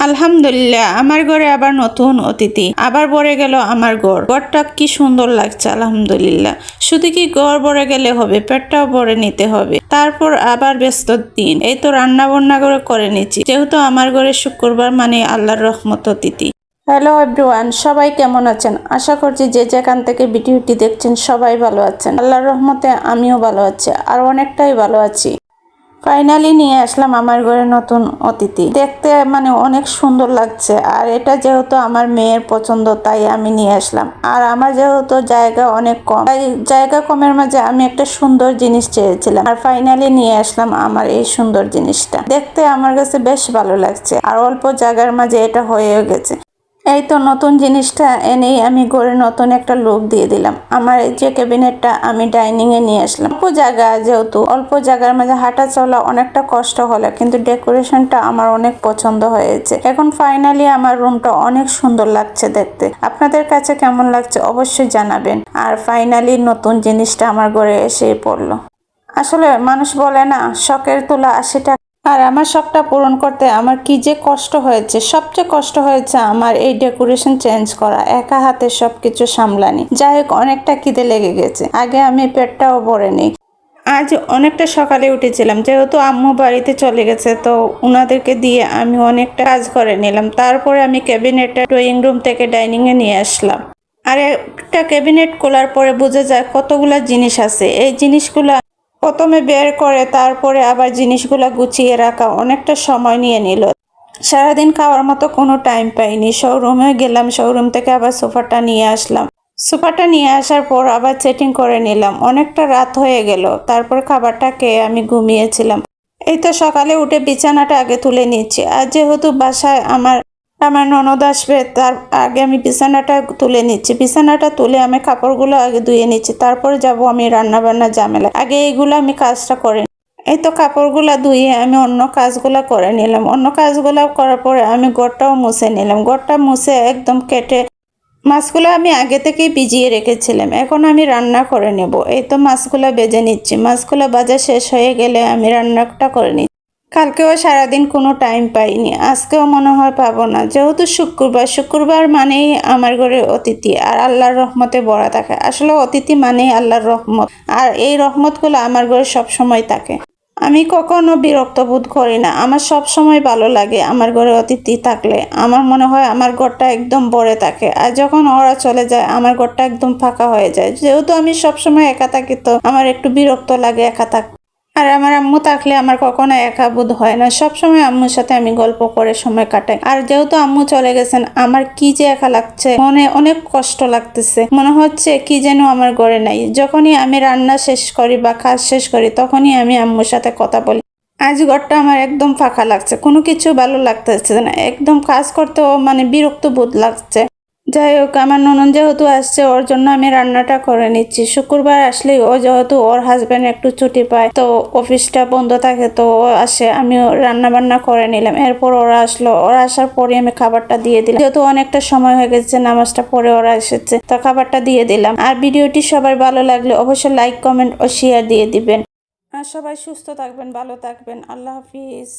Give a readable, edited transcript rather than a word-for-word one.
আলহামদুলিল্লাহ, আমার ঘরে আবার নতুন অতিথি আবার ভরে গেল। আমার ঘরটা কি সুন্দর লাগছে। আলহামদুলিল্লাহ, শুধু কি ঘর ভরে গেলে হবে, পেটটাও ভরে নিতে হবে। তারপর আবার ব্যস্ত দিন, এই তো রান্না বান্না করে নিচ্ছি, যেহেতু আমার ঘরে শুক্রবার মানে আল্লাহর রহমত অতিথি। হ্যালো এভরিওয়ান, সবাই কেমন আছেন? আশা করছি যে যেখান থেকে ভিডিওটি দেখছেন সবাই ভালো আছেন। আল্লাহর রহমতে আমিও ভালো আছি, আর অনেকটাই ভালো আছি। ফাইনালি নিয়ে আসলাম আমার ঘরে নতুন অতিথি। দেখতে মানে অনেক সুন্দর লাগছে, আর এটা যেহেতু আমার মেয়ের পছন্দ তাই আমি নিয়ে আসলাম। আর আমার যেহেতু জায়গা অনেক কম, তাই জায়গা কমের মাঝে আমি একটা সুন্দর জিনিস চেয়েছিলাম, আর ফাইনালি নিয়ে আসলাম আমার এই সুন্দর জিনিসটা। দেখতে আমার কাছে বেশ ভালো লাগছে, আর অল্প জায়গার মাঝে এটা হয়ে গেছে। এই তো নতুন জিনিসটা এনেই আমি ঘরে নতুন একটা লুক দিয়ে দিলাম। আমার এই যে ক্যাবিনেটটা আমি ডাইনিং এ নিয়ে আসলাম। অল্প জায়গা, যেহেতু অল্প জায়গার মাঝে হাঁটা চলা অনেকটা কষ্ট হলো, কিন্তু ডেকোরেশনটা আমার অনেক পছন্দ হয়েছে। এখন ফাইনালি আমার রুমটা অনেক সুন্দর লাগছে দেখতে। আপনাদের কাছে কেমন লাগছে অবশ্যই জানাবেন। আর ফাইনালি নতুন জিনিসটা আমার ঘরে এসে পড়লো। আসলে মানুষ বলে না, শখের তোলা 80 টাকা। আর আমার শখটা পূরণ করতে আমার কি যে কষ্ট হয়েছে, সবচেয়ে কষ্ট হয়েছে আমার এই ডেকোরেশন চেঞ্জ করা, একা হাতে সবকিছু সামলানি। যাই হোক, অনেকটা খিদে লেগে গেছে, আগে আমি পেটটাও ভরে নিই। আজ অনেকটা সকালে উঠেছিলাম, যেহেতু আম্মু বাড়িতে চলে গেছে, তো উনাদেরকে দিয়ে আমি অনেকটা কাজ করে নিলাম। তারপরে আমি ক্যাবিনেটটা ড্রয়িং রুম থেকে ডাইনিং এ নিয়ে আসলাম। আর একটা ক্যাবিনেট খোলার পরে বোঝা যায় কতগুলা জিনিস আছে। এই জিনিসগুলা প্রথমে বের করে তারপরে আবার জিনিসগুলা গুছিয়ে রাখা অনেকটা সময় নিয়ে নিল। সারাদিন খাওয়ার মতো কোনো টাইম পাইনি। শোরুমে গেলাম, শোরুম থেকে আবার সোফাটা নিয়ে আসলাম। সোফাটা নিয়ে আসার পর আবার সেটিং করে নিলাম। অনেকটা রাত হয়ে গেল, তারপর খাবারটা খেয়ে আমি ঘুমিয়েছিলাম। এই তো সকালে উঠে বিছানাটা আগে তুলে নিচ্ছি। আর যেহেতু বাসায় আমার আমার ননদ আসবে, তার আগে আমি বিছানাটা তুলে নিচ্ছি। বিছানাটা তুলে আমি কাপড়গুলো আগে ধুয়ে নিচ্ছি, তারপরে যাব আমি রান্না বান্না ঝামেলা। আগে এইগুলো আমি কাজটা করে এই তো কাপড়গুলা ধুয়ে আমি অন্য কাজগুলা করে নিলাম। অন্য কাজগুলা করার পরে আমি ঘরটাও মুছে নিলাম। ঘরটা মুছে একদম কেটে মাছগুলো আমি আগে থেকেই ভিজিয়ে রেখেছিলাম, এখন আমি রান্না করে নেব। এই তো মাছগুলো ভেজে নিচ্ছি। মাছগুলো ভাজা শেষ হয়ে গেলে আমি রান্নাটা করে নিচ্ছি। কালকেও সারাদিন কোনো টাইম পাইনি, আজকেও মনে হয় পাবো না, যেহেতু শুক্রবার। শুক্রবার মানেই আমার ঘরে অতিথি, আর আল্লাহর রহমতে ভরা থাকে। আসলে অতিথি মানেই আল্লাহর রহমত, আর এই রহমতগুলো আমার ঘরে সব সময় থাকে। আমি কখনো বিরক্ত বোধ করি না, আমার সব সময় ভালো লাগে আমার ঘরে অতিথি থাকলে। আমার মনে হয় আমার ঘরটা একদম ভরে থাকে, আর যখন ওরা চলে যায় আমার ঘরটা একদম ফাঁকা হয়ে যায়। যেহেতু আমি সব সময় একা থাকি, তো আমার একটু বিরক্ত লাগে একা থাকতে। আর আমার আম্মু থাকলে আমার কখনো একা বোধ হয় না, সবসময় আম্মুর সাথে আমি গল্প করে সময় কাটাই। আর যেহেতু আম্মু চলে গেছেন, আমার কি যে একা লাগছে, মনে অনেক কষ্ট লাগতেছে। মনে হচ্ছে কি যেন আমার ঘরে নাই। যখনই আমি রান্না শেষ করি বা কাজ শেষ করি, তখনই আমি আম্মুর সাথে কথা বলি। আজ ঘরটা আমার একদম ফাঁকা লাগছে, কোনো কিছু ভালো লাগতেছে না, একদম কাজ করতেও মানে বিরক্ত বোধ লাগছে। যাই হোক, আমার ননদ যেহেতু আসছে, ওর জন্য আমি রান্নাটা করে নিচ্ছি। শুক্রবার আসলে ও যেহেতু ওর হাজবেন্ড একটু ছুটি পায়, তো অফিসটা বন্ধ থাকে, তো ও আসে, আমি রান্না বান্না করে নিলাম। এরপর ওরা আসলো, ওরা আসার পরে আমি খাবারটা দিয়ে দিলাম। যেহেতু অনেকটা সময় হয়ে গেছে, নামাজটা পরে ওরা এসেছে, তো খাবারটা দিয়ে দিলাম। আর ভিডিওটি সবার ভালো লাগলে অবশ্যই লাইক, কমেন্ট ও শেয়ার দিয়ে দিবেন। আর সবাই সুস্থ থাকবেন, ভালো থাকবেন। আল্লাহ হাফিজ।